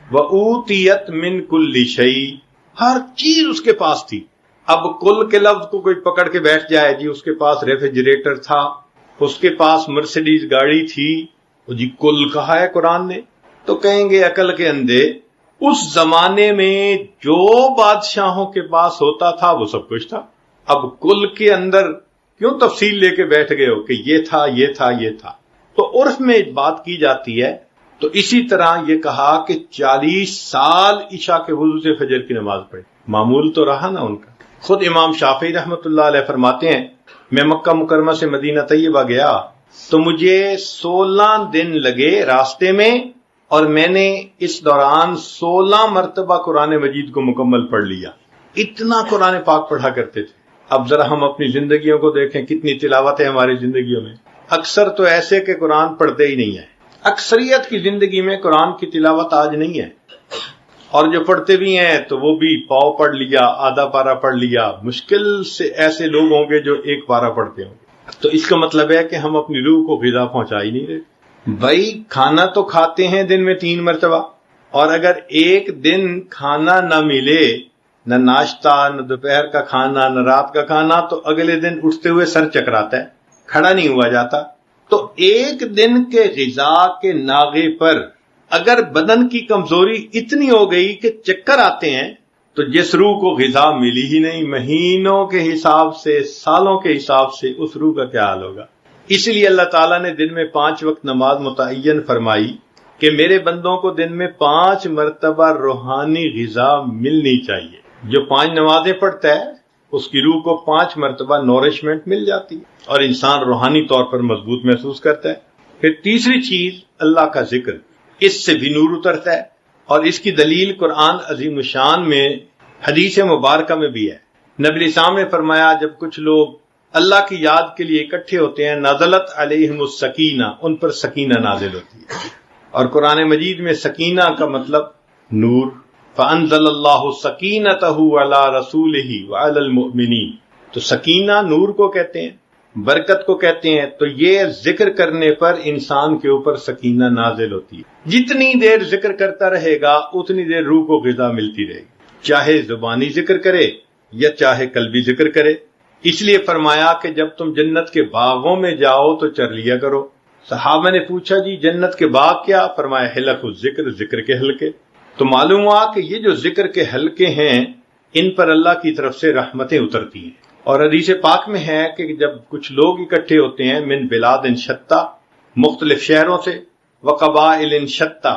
A: وَأُوتِيَتْ مِن كُلِّ شَيْءٍ، ہر چیز اس کے پاس تھی. اب کل کے لفظ کو کوئی پکڑ کے بیٹھ جائے جی اس کے پاس ریفریجریٹر تھا، اس کے پاس مرسیڈیز گاڑی تھی، جی کل کہا ہے قرآن نے، تو کہیں گے عقل کے اندھے اس زمانے میں جو بادشاہوں کے پاس ہوتا تھا وہ سب کچھ تھا. اب کل کے اندر کیوں تفصیل لے کے بیٹھ گئے ہو کہ یہ تھا یہ تھا یہ تھا؟ تو عرف میں بات کی جاتی ہے. تو اسی طرح یہ کہا کہ 40 سال عشاء کے وضو سے فجر کی نماز پڑھی، معمول تو رہا نا ان کا. خود امام شافعی رحمۃ اللہ علیہ فرماتے ہیں میں مکہ مکرمہ سے مدینہ طیبہ گیا تو مجھے 16 دن لگے راستے میں، اور میں نے اس دوران 16 مرتبہ قرآن مجید کو مکمل پڑھ لیا. اتنا قرآن پاک پڑھا کرتے تھے. اب ذرا ہم اپنی زندگیوں کو دیکھیں، کتنی تلاوت ہے ہماری زندگیوں میں. اکثر تو ایسے کہ قرآن پڑھتے ہی نہیں ہیں. اکثریت کی زندگی میں قرآن کی تلاوت آج نہیں ہے، اور جو پڑھتے بھی ہیں تو وہ بھی پاؤ پڑھ لیا، آدھا پارا پڑھ لیا. مشکل سے ایسے لوگ ہوں گے جو ایک پارا پڑھتے ہوں گے. تو اس کا مطلب ہے کہ ہم اپنی روح کو غذا پہنچا ہی نہیں رہے. بھائی کھانا تو کھاتے ہیں دن میں 3 مرتبہ، اور اگر ایک دن کھانا نہ ملے، نہ ناشتہ نہ دوپہر کا کھانا نہ رات کا کھانا، تو اگلے دن اٹھتے ہوئے سر چکراتا ہے، کھڑا نہیں ہوا جاتا. تو ایک دن کے غذا کے ناغے پر اگر بدن کی کمزوری اتنی ہو گئی کہ چکر آتے ہیں، تو جس روح کو غذا ملی ہی نہیں، مہینوں کے حساب سے سالوں کے حساب سے، اس روح کا کیا حال ہوگا؟ اس لیے اللہ تعالیٰ نے دن میں 5 وقت نماز متعین فرمائی کہ میرے بندوں کو دن میں 5 مرتبہ روحانی غذا ملنی چاہیے. جو 5 نمازیں پڑھتا ہے اس کی روح کو 5 مرتبہ نورشمنٹ مل جاتی ہے اور انسان روحانی طور پر مضبوط محسوس کرتا ہے. پھر تیسری چیز اللہ کا ذکر، اس سے بھی نور اترتا ہے، اور اس کی دلیل قرآن عظیم الشان میں حدیث مبارکہ میں بھی ہے. نبی اسلام نے فرمایا جب کچھ لوگ اللہ کی یاد کے لیے اکٹھے ہوتے ہیں نزلت علیہم السکینہ، ان پر سکینہ نازل ہوتی ہے. اور قرآن مجید میں سکینہ کا مطلب نور، فانزل اللہ سکینتہ علی رسولہ وعلی المؤمنین. تو سکینہ نور کو کہتے ہیں، برکت کو کہتے ہیں. تو یہ ذکر کرنے پر انسان کے اوپر سکینہ نازل ہوتی ہے. جتنی دیر ذکر کرتا رہے گا اتنی دیر روح کو غذا ملتی رہے گی، چاہے زبانی ذکر کرے یا چاہے قلبی ذکر کرے. اس لیے فرمایا کہ جب تم جنت کے باغوں میں جاؤ تو چر لیا کرو. صحابہ نے پوچھا جی جنت کے باغ کیا؟ فرمایا حلق الذکر، ذکر کے حلقے. تو معلوم ہوا کہ یہ جو ذکر کے حلقے ہیں ان پر اللہ کی طرف سے رحمتیں اترتی ہیں. اور حدیث پاک میں ہے کہ جب کچھ لوگ اکٹھے ہوتے ہیں من بلاد شتیٰ، مختلف شہروں سے، وقبائل شتیٰ،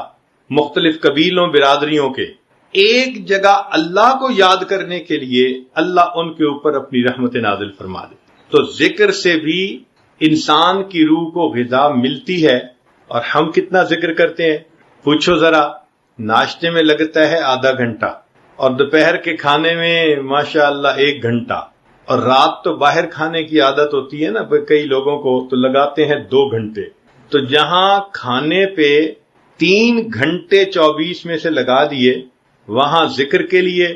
A: مختلف قبیلوں برادریوں کے، ایک جگہ اللہ کو یاد کرنے کے لیے اللہ ان کے اوپر اپنی رحمت نازل فرما دے. تو ذکر سے بھی انسان کی روح کو غذا ملتی ہے. اور ہم کتنا ذکر کرتے ہیں پوچھو ذرا. ناشتے میں لگتا ہے آدھا گھنٹہ، اور دوپہر کے کھانے میں ماشاءاللہ 1 گھنٹہ، اور رات تو باہر کھانے کی عادت ہوتی ہے نا کئی لوگوں کو، تو لگاتے ہیں 2 گھنٹے. تو جہاں کھانے پہ 3 گھنٹے 24 میں سے لگا دیے، وہاں ذکر کے لیے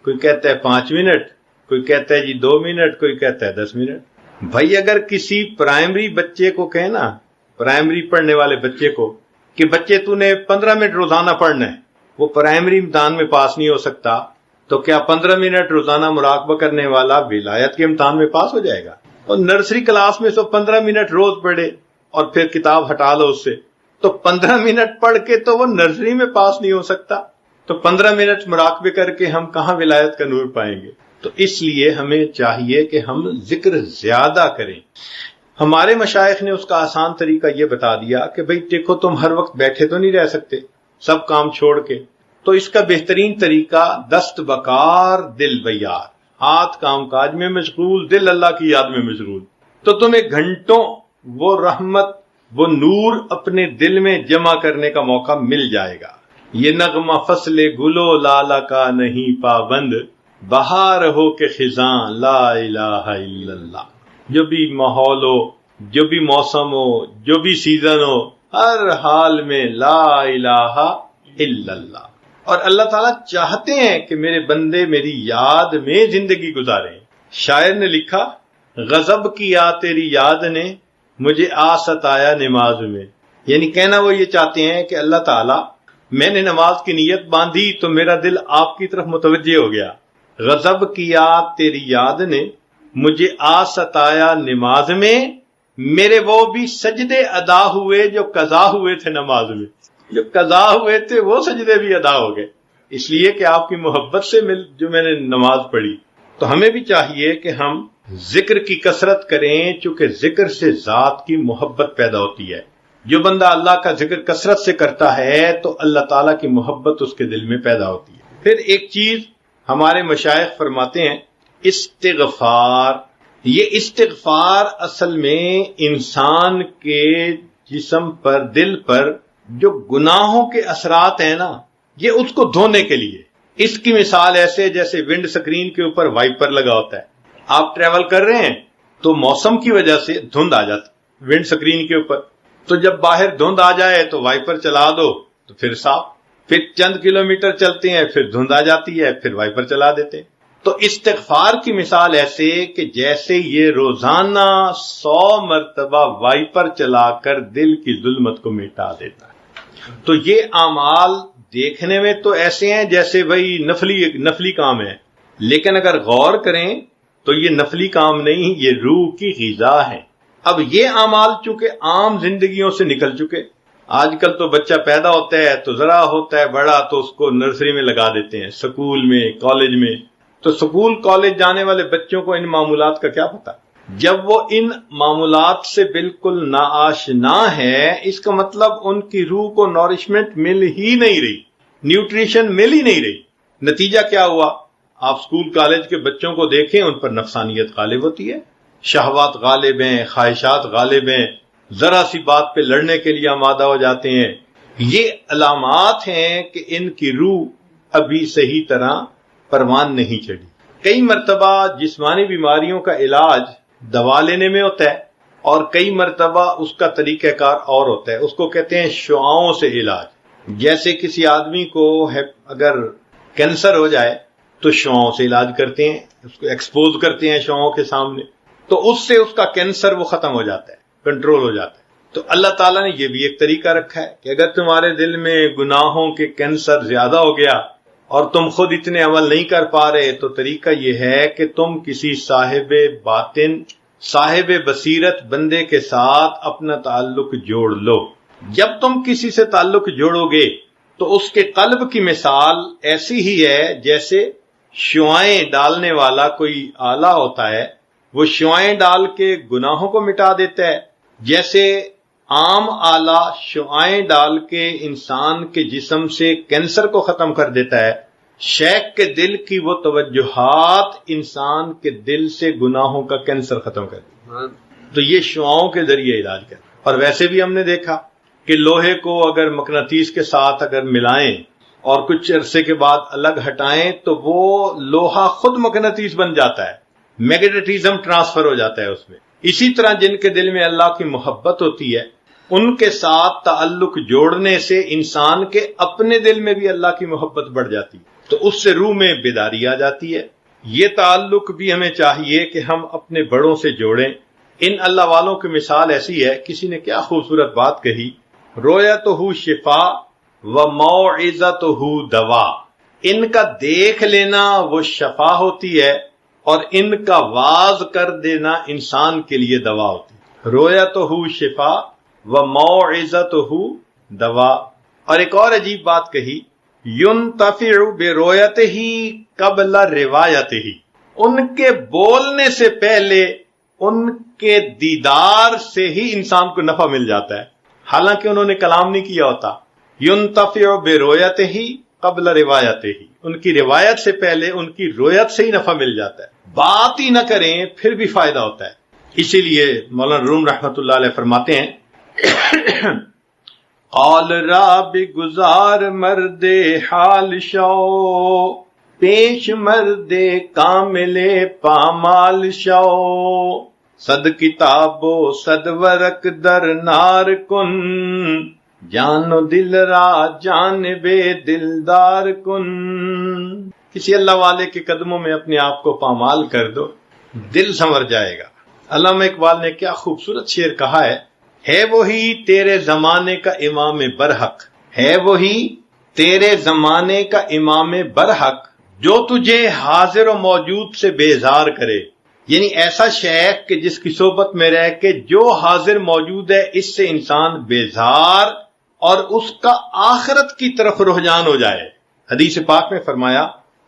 A: کوئی کہتا ہے 5 منٹ، کوئی کہتا ہے جی 2 منٹ، کوئی کہتا ہے 10 منٹ. بھائی اگر کسی پرائمری بچے کو کہے نا، پرائمری پڑھنے والے بچے کو کہ بچے تو نے 15 منٹ روزانہ پڑھنا ہے، وہ پرائمری امتحان میں پاس نہیں ہو سکتا، تو کیا 15 منٹ روزانہ مراقبہ کرنے والا ولایت کے امتحان میں پاس ہو جائے گا؟ اور نرسری کلاس میں 15 منٹ روز پڑھے اور پھر کتاب ہٹا لو اس سے، تو 15 منٹ پڑھ کے تو وہ نرسری میں پاس نہیں ہو سکتا. تو 15 منٹ مراقبے کر کے ہم کہاں ولایت کا نور پائیں گے؟ تو اس لیے ہمیں چاہیے کہ ہم ذکر زیادہ کریں. ہمارے مشائخ نے اس کا آسان طریقہ یہ بتا دیا کہ بھئی دیکھو تم ہر وقت بیٹھے تو نہیں رہ سکتے سب کام چھوڑ کے، تو اس کا بہترین طریقہ دست بکار دل بیار، ہاتھ کام کاج میں مشغول، دل اللہ کی یاد میں مشغول. تو تمہیں گھنٹوں وہ رحمت وہ نور اپنے دل میں جمع کرنے کا موقع مل جائے گا. یہ نغمہ فصل گلو لالا کا نہیں پابند، بہار ہو کہ خزاں لا الہ الا اللہ. جو بھی ماحول ہو، جو بھی موسم ہو، جو بھی سیزن ہو، ہر حال میں لا الہ الا اللہ. اور اللہ تعالیٰ چاہتے ہیں کہ میرے بندے میری یاد میں زندگی گزاریں. شاعر نے لکھا غضب کیا تیری یاد نے مجھے آ ستایا نماز میں. یعنی کہنا وہ یہ چاہتے ہیں کہ اللہ تعالیٰ میں نے نماز کی نیت باندھی تو میرا دل آپ کی طرف متوجہ ہو گیا. غضب کیا تیری یاد نے مجھے آ ستایا نماز میں، میرے وہ بھی سجدے ادا ہوئے جو قضا ہوئے تھے نماز میں. جو قضا ہوئے تھے وہ سجدے بھی ادا ہو گئے، اس لیے کہ آپ کی محبت سے جو میں نے نماز پڑھی. تو ہمیں بھی چاہیے کہ ہم ذکر کی کثرت کریں، چونکہ ذکر سے ذات کی محبت پیدا ہوتی ہے. جو بندہ اللہ کا ذکر کثرت سے کرتا ہے تو اللہ تعالیٰ کی محبت اس کے دل میں پیدا ہوتی ہے. پھر ایک چیز ہمارے مشائخ فرماتے ہیں استغفار. یہ استغفار اصل میں انسان کے جسم پر، دل پر جو گناہوں کے اثرات ہیں نا، یہ اس کو دھونے کے لیے. اس کی مثال ایسے جیسے ونڈ سکرین کے اوپر وائپر لگا ہوتا ہے. آپ ٹریول کر رہے ہیں تو موسم کی وجہ سے دھند آ جاتی ونڈ سکرین کے اوپر، تو جب باہر دھند آ جائے تو وائپر چلا دو تو پھر صاف. پھر چند کلومیٹر چلتے ہیں پھر دھند آ جاتی ہے، پھر وائپر چلا دیتے ہیں. تو استغفار کی مثال ایسے کہ جیسے یہ روزانہ 100 مرتبہ وائپر چلا کر دل کی ظلمت کو مٹا دیتا ہے. تو یہ اعمال دیکھنے میں تو ایسے ہیں جیسے بھائی نفلی کام ہے، لیکن اگر غور کریں تو یہ نفلی کام نہیں، یہ روح کی غذا ہے. اب یہ اعمال چونکہ عام زندگیوں سے نکل چکے. آج کل تو بچہ پیدا ہوتا ہے تو ذرا ہوتا ہے بڑا تو اس کو نرسری میں لگا دیتے ہیں، سکول میں، کالج میں. تو سکول کالج جانے والے بچوں کو ان معمولات کا کیا پتہ؟ جب وہ ان معمولات سے بالکل ناآشنا ہے، اس کا مطلب ان کی روح کو نورشمنٹ مل ہی نہیں رہی، نیوٹریشن مل ہی نہیں رہی. نتیجہ کیا ہوا؟ آپ سکول کالج کے بچوں کو دیکھیں، ان پر نفسانیت غالب ہوتی ہے، شہوات غالب ہیں، خواہشات غالب ہیں، ذرا سی بات پہ لڑنے کے لیے آمادہ ہو جاتے ہیں. یہ علامات ہیں کہ ان کی روح ابھی صحیح طرح پروان نہیں چڑھی. کئی مرتبہ جسمانی بیماریوں کا علاج دوا لینے میں ہوتا ہے اور کئی مرتبہ اس کا طریقہ کار اور ہوتا ہے. اس کو کہتے ہیں شعاؤں سے علاج. جیسے کسی آدمی کو اگر کینسر ہو جائے تو شعاؤں سے علاج کرتے ہیں، اس کو ایکسپوز کرتے ہیں شعاؤں کے سامنے، تو اس سے اس کا کینسر وہ ختم ہو جاتا ہے، کنٹرول ہو جاتا ہے. تو اللہ تعالیٰ نے یہ بھی ایک طریقہ رکھا ہے کہ اگر تمہارے دل میں گناہوں کے کینسر زیادہ ہو گیا اور تم خود اتنے عمل نہیں کر پا رہے، تو طریقہ یہ ہے کہ تم کسی صاحب باطن، صاحب بصیرت بندے کے ساتھ اپنا تعلق جوڑ لو. جب تم کسی سے تعلق جوڑو گے تو اس کے قلب کی مثال ایسی ہی ہے جیسے شعائیں ڈالنے والا کوئی آلہ ہوتا ہے، وہ شعائیں ڈال کے گناہوں کو مٹا دیتا ہے. جیسے عام آلہ شعائیں ڈال کے انسان کے جسم سے کینسر کو ختم کر دیتا ہے، شیخ کے دل کی وہ توجہات انسان کے دل سے گناہوں کا کینسر ختم کر دیتا ہے. تو یہ شعاؤں کے ذریعے علاج کرتا ہے. اور ویسے بھی ہم نے دیکھا کہ لوہے کو اگر مقناطیس کے ساتھ اگر ملائیں اور کچھ عرصے کے بعد الگ ہٹائیں تو وہ لوہا خود مقناطیس بن جاتا ہے، میگنیٹزم ٹرانسفر ہو جاتا ہے اس میں. اسی طرح جن کے دل میں اللہ کی محبت ہوتی ہے، ان کے ساتھ تعلق جوڑنے سے انسان کے اپنے دل میں بھی اللہ کی محبت بڑھ جاتی ہے، تو اس سے روح میں بیداری آ جاتی ہے. یہ تعلق بھی ہمیں چاہیے کہ ہم اپنے بڑوں سے جوڑیں. ان اللہ والوں کی مثال ایسی ہے، کسی نے کیا خوبصورت بات کہی، رویتہ شفا و موعظتہ دوا. ان کا دیکھ لینا وہ شفا ہوتی ہے اور ان کا واز کر دینا انسان کے لیے دوا ہوتی ہے. رویتہ شفا و موعظتہ دوا. اور ایک اور عجیب بات کہی، ينتفع برؤیتہ قبل روایتہ. ان کے بولنے سے پہلے ان کے دیدار سے ہی انسان کو نفع مل جاتا ہے، حالانکہ انہوں نے کلام نہیں کیا ہوتا. ينتفع برؤیتہ قبل روایتہ. ان کی روایت سے پہلے ان کی رویت سے ہی نفع مل جاتا ہے. بات ہی نہ کریں پھر بھی فائدہ ہوتا ہے. اسی لیے مولانا روم رحمۃ اللہ علیہ فرماتے ہیں قال راب گزار مرد حال شو، پیش مرد کامل پامال شو. صد کتاب و صد ورق در نار کن، جان و دل را جانب دلدار کن۔ کسی اللہ والے کے قدموں میں اپنے آپ کو پامال کر دو، دل سنور جائے گا۔ علامہ اقبال نے کیا خوبصورت شعر کہا ہے وہی تیرے زمانے کا امام برحق، ہے وہی تیرے زمانے کا امام برحق، جو تجھے حاضر و موجود سے بیزار کرے۔ یعنی ایسا شیخ کہ جس کی صحبت میں رہ کے جو حاضر موجود ہے اس سے انسان بیزار اور اس کا آخرت کی طرف رجحان ہو جائے۔ حدیث پاک میں فرمایا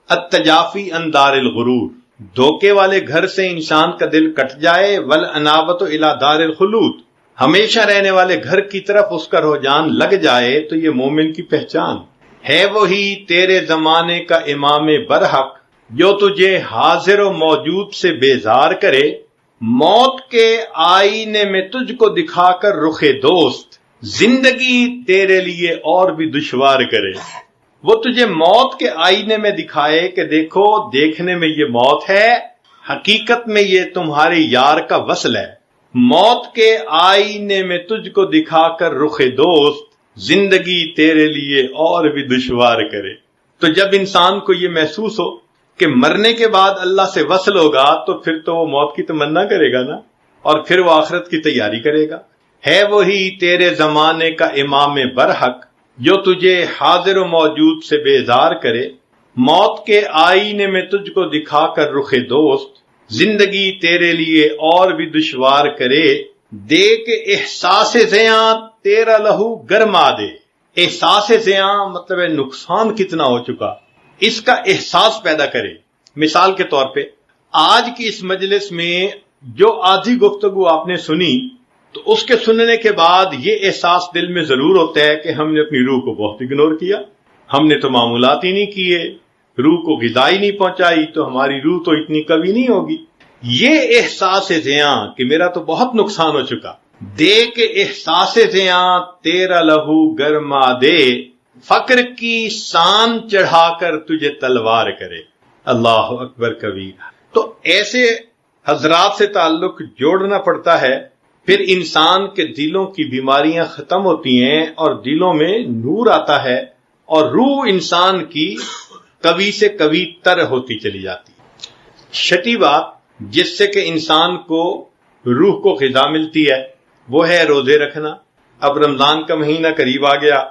A: التجافی عن دار الغرور، دھوکے والے گھر سے انسان کا دل کٹ جائے، والانابۃ الی دار الخلود، ہمیشہ رہنے والے گھر کی طرف اس کا رجحان لگ جائے تو یہ مومن کی پہچان ہے۔ وہی تیرے زمانے کا امام برحق، جو تجھے حاضر و موجود سے بیزار کرے، موت کے آئینے میں تجھ کو دکھا کر رخ دوست، زندگی تیرے لیے اور بھی دشوار کرے۔ وہ تجھے موت کے آئینے میں دکھائے کہ دیکھو، دیکھنے میں یہ موت ہے، حقیقت میں یہ تمہارے یار کا وصل ہے۔ موت کے آئینے میں تجھ کو دکھا کر رخ دوست، زندگی تیرے لیے اور بھی دشوار کرے۔ تو جب انسان کو یہ محسوس ہو کہ مرنے کے بعد اللہ سے وصل ہوگا تو پھر تو وہ موت کی تمنا کرے گا نا، اور پھر وہ آخرت کی تیاری کرے گا۔ ہے وہی تیرے زمانے کا امام برحق، جو تجھے حاضر و موجود سے بیزار کرے، موت کے آئینے میں تجھ کو دکھا کر رخ دوست، زندگی تیرے لیے اور بھی دشوار کرے۔ دے کے احساس زیاں تیرا لہو گرما دے۔ احساس زیاں مطلب ہے نقصان کتنا ہو چکا، اس کا احساس پیدا کرے۔ مثال کے طور پہ آج کی اس مجلس میں جو آدھی گفتگو آپ نے سنی تو اس کے سننے کے بعد یہ احساس دل میں ضرور ہوتا ہے کہ ہم نے اپنی روح کو بہت اگنور کیا، ہم نے تو معمولات ہی نہیں کیے، روح کو غذا ہی نہیں پہنچائی، تو ہماری روح تو اتنی کبھی نہیں ہوگی۔ یہ احساس زیاں کہ میرا تو بہت نقصان ہو چکا۔ دے کے احساس زیاں تیرا لہو گرما دے، فقر کی سان چڑھا کر تجھے تلوار کرے۔ اللہ اکبر کبیر۔ تو ایسے حضرات سے تعلق جوڑنا پڑتا ہے، پھر انسان کے دلوں کی بیماریاں ختم ہوتی ہیں اور دلوں میں نور آتا ہے اور روح انسان کی کبھی سے کبھی تر ہوتی چلی جاتی ہے۔ چھٹی بات جس سے کہ انسان کو روح کو غذا ملتی ہے وہ ہے روزے رکھنا۔ اب رمضان کا مہینہ قریب آ گیا۔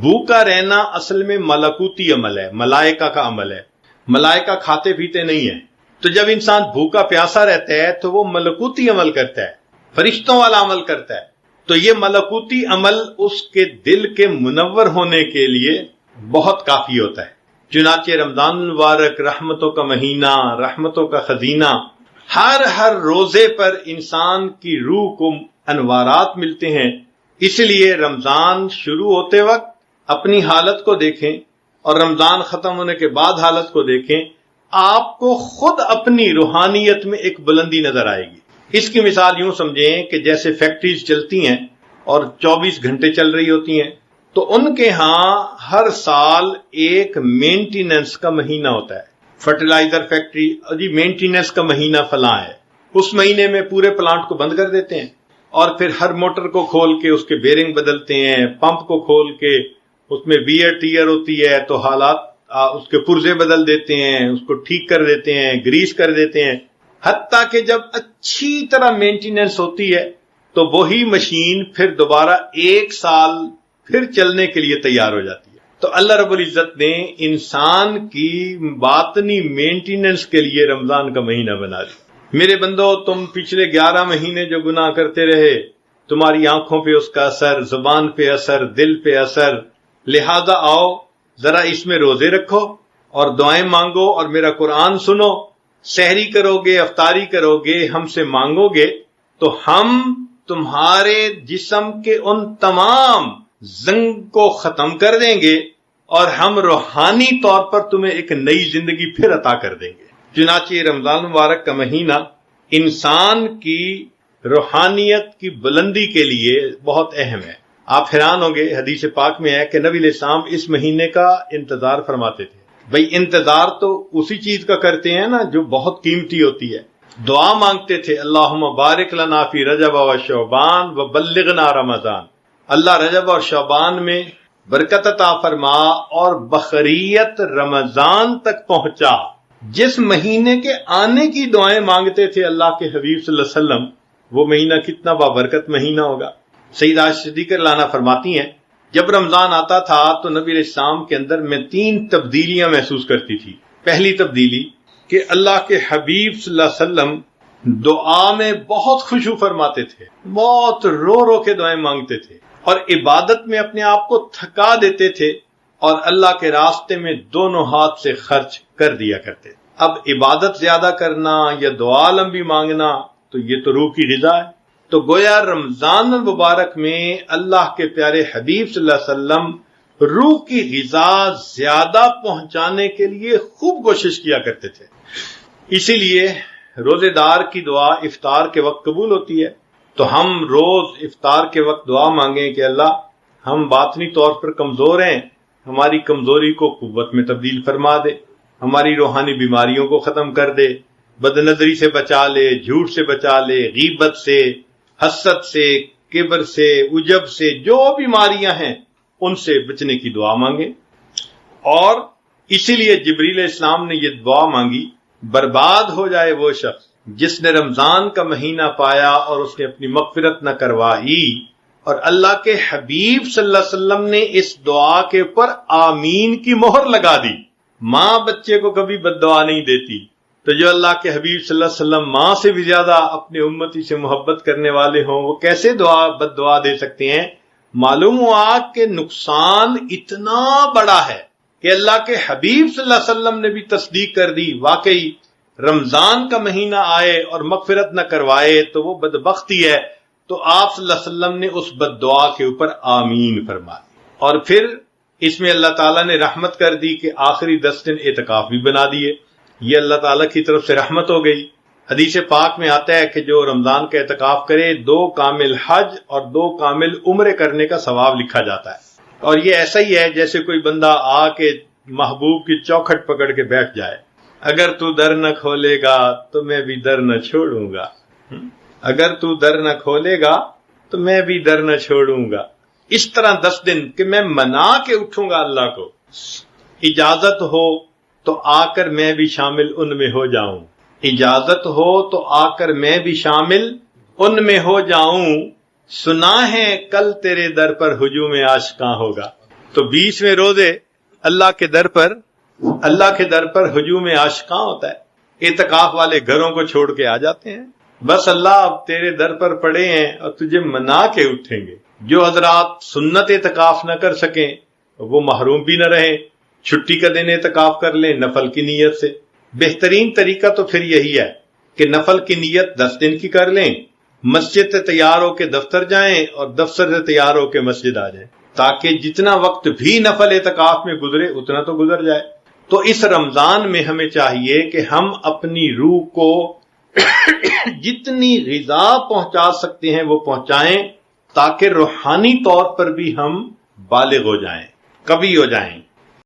A: بھوکا رہنا اصل میں ملکوتی عمل ہے، ملائکہ کا عمل ہے۔ ملائکہ کھاتے پیتے نہیں ہیں، تو جب انسان بھوکا پیاسا رہتا ہے تو وہ ملکوتی عمل کرتا ہے، فرشتوں والا عمل کرتا ہے۔ تو یہ ملکوتی عمل اس کے دل کے منور ہونے کے لیے بہت کافی ہوتا ہے۔ چنانچہ رمضان المبارک رحمتوں کا مہینہ، رحمتوں کا خزینہ، ہر روزے پر انسان کی روح کو انوارات ملتے ہیں۔ اس لیے رمضان شروع ہوتے وقت اپنی حالت کو دیکھیں اور رمضان ختم ہونے کے بعد حالت کو دیکھیں، آپ کو خود اپنی روحانیت میں ایک بلندی نظر آئے گی۔ اس کی مثال یوں سمجھیں کہ جیسے فیکٹریز چلتی ہیں اور 24 گھنٹے چل رہی ہوتی ہیں، تو ان کے ہاں ہر سال ایک مینٹیننس کا مہینہ ہوتا ہے۔ فرٹیلائزر فیکٹری، جی مینٹیننس کا مہینہ فلاں ہے، اس مہینے میں پورے پلانٹ کو بند کر دیتے ہیں اور پھر ہر موٹر کو کھول کے اس کے بیرنگ بدلتے ہیں، پمپ کو کھول کے اس میں ویئر ٹیئر ہوتی ہے تو حالات اس کے پرزے بدل دیتے ہیں، اس کو ٹھیک کر دیتے ہیں، گریس کر دیتے ہیں، حتیٰ کہ جب اچھی طرح مینٹیننس ہوتی ہے تو وہی مشین پھر دوبارہ 1 سال پھر چلنے کے لیے تیار ہو جاتی ہے۔ تو اللہ رب العزت نے انسان کی باطنی مینٹیننس کے لیے رمضان کا مہینہ بنا دیا۔ میرے بندو، تم پچھلے 11 مہینے جو گناہ کرتے رہے، تمہاری آنکھوں پہ اس کا اثر، زبان پہ اثر، دل پہ اثر، لہذا آؤ ذرا اس میں روزے رکھو اور دعائیں مانگو اور میرا قرآن سنو، سحری کرو گے، افطاری کرو گے، ہم سے مانگو گے تو ہم تمہارے جسم کے ان تمام زنگ کو ختم کر دیں گے اور ہم روحانی طور پر تمہیں ایک نئی زندگی پھر عطا کر دیں گے۔ چنانچہ رمضان مبارک کا مہینہ انسان کی روحانیت کی بلندی کے لیے بہت اہم ہے۔ آپ حیران ہوں گے، حدیث پاک میں ہے کہ نبی علیہ السلام اس مہینے کا انتظار فرماتے تھے۔ بھئی انتظار تو اسی چیز کا کرتے ہیں نا جو بہت قیمتی ہوتی ہے۔ دعا مانگتے تھے اللہم بارک لنا فی رجب و شعبان و بلغنا رمضان، اللہ رجب اور شعبان میں برکت عطا فرما اور بخریت رمضان تک پہنچا۔ جس مہینے کے آنے کی دعائیں مانگتے تھے اللہ کے حبیب صلی اللہ علیہ وسلم، وہ مہینہ کتنا بابرکت مہینہ ہوگا۔ سیدہ عائشہ صدیقہ رضی اللہ عنہا فرماتی ہیں جب رمضان آتا تھا تو نبی علیہ السلام کے اندر میں 3 تبدیلیاں محسوس کرتی تھی۔ پہلی تبدیلی کہ اللہ کے حبیب صلی اللہ علیہ وسلم دعا میں بہت خشوع فرماتے تھے، بہت رو رو کے دعائیں مانگتے تھے، اور عبادت میں اپنے آپ کو تھکا دیتے تھے اور اللہ کے راستے میں دونوں ہاتھ سے خرچ کر دیا کرتے تھے۔ اب عبادت زیادہ کرنا یا دعا لمبی مانگنا تو یہ تو روح کی غذا ہے۔ تو گویا رمضان المبارک میں اللہ کے پیارے حبیب صلی اللہ علیہ وسلم روح کی غذا زیادہ پہنچانے کے لیے خوب کوشش کیا کرتے تھے۔ اسی لیے روزے دار کی دعا افطار کے وقت قبول ہوتی ہے۔ تو ہم روز افطار کے وقت دعا مانگیں کہ اللہ ہم باطنی طور پر کمزور ہیں، ہماری کمزوری کو قوت میں تبدیل فرما دے، ہماری روحانی بیماریوں کو ختم کر دے، بد نظری سے بچا لے، جھوٹ سے بچا لے، غیبت سے، حسد سے، کبر سے، عجب سے، جو بیماریاں ہیں ان سے بچنے کی دعا مانگیں۔ اور اسی لیے جبریل علیہ السلام نے یہ دعا مانگی، برباد ہو جائے وہ شخص جس نے رمضان کا مہینہ پایا اور اس نے اپنی مغفرت نہ کروائی۔ اور اللہ کے حبیب صلی اللہ علیہ وسلم نے اس دعا کے اوپر آمین کی مہر لگا دی۔ ماں بچے کو کبھی بد دعا نہیں دیتی، تو جو اللہ کے حبیب صلی اللہ علیہ وسلم ماں سے بھی زیادہ اپنے امتی سے محبت کرنے والے ہوں، وہ کیسے بد دعا دے سکتے ہیں؟ معلوم ہوا کہ نقصان اتنا بڑا ہے کہ اللہ کے حبیب صلی اللہ علیہ وسلم نے بھی تصدیق کر دی، واقعی رمضان کا مہینہ آئے اور مغفرت نہ کروائے تو وہ بدبختی ہے۔ تو آپ صلی اللہ علیہ وسلم نے اس بد دعا کے اوپر آمین فرما دی، اور پھر اس میں اللہ تعالیٰ نے رحمت کر دی کہ آخری 10 دن اعتکاف بھی بنا دیے۔ یہ اللہ تعالیٰ کی طرف سے رحمت ہو گئی۔ حدیث پاک میں آتا ہے کہ جو رمضان کا اعتکاف کرے 2 کامل حج اور 2 کامل عمرے کرنے کا ثواب لکھا جاتا ہے۔ اور یہ ایسا ہی ہے جیسے کوئی بندہ آ کے محبوب کی چوکھٹ پکڑ کے بیٹھ جائے، اگر تو در نہ کھولے گا تو میں بھی در نہ چھوڑوں گا، اگر تو در نہ کھولے گا تو میں بھی در نہ چھوڑوں گا۔ اس طرح 10 دن کہ میں منا کے اٹھوں گا اللہ کو، اجازت ہو تو آ کر میں بھی شامل ان میں ہو جاؤں، اجازت ہو تو آ کر میں بھی شامل ان میں ہو جاؤں، سنا ہے کل تیرے در پر ہجوم عاشقاں ہوگا۔ تو 20ویں روزے اللہ کے در پر ہجوم عاشقاں ہوتا ہے۔ اعتکاف والے گھروں کو چھوڑ کے آ جاتے ہیں، بس اللہ اب تیرے در پر پڑے ہیں اور تجھے منا کے اٹھیں گے۔ جو حضرات سنت اعتکاف نہ کر سکیں وہ محروم بھی نہ رہیں، چھٹی کا دن اعتکاف کر لیں نفل کی نیت سے۔ بہترین طریقہ تو پھر یہی ہے کہ نفل کی نیت 10 دن کی کر لیں، مسجد سے تیار ہو کے دفتر جائیں اور دفتر سے تیار ہو کے مسجد آ جائیں، تاکہ جتنا وقت بھی نفل اعتکاف میں گزرے اتنا تو گزر جائے۔ تو اس رمضان میں ہمیں چاہیے کہ ہم اپنی روح کو جتنی غذا پہنچا سکتے ہیں وہ پہنچائیں، تاکہ روحانی طور پر بھی ہم بالغ ہو جائیں، قوی ہو جائیں۔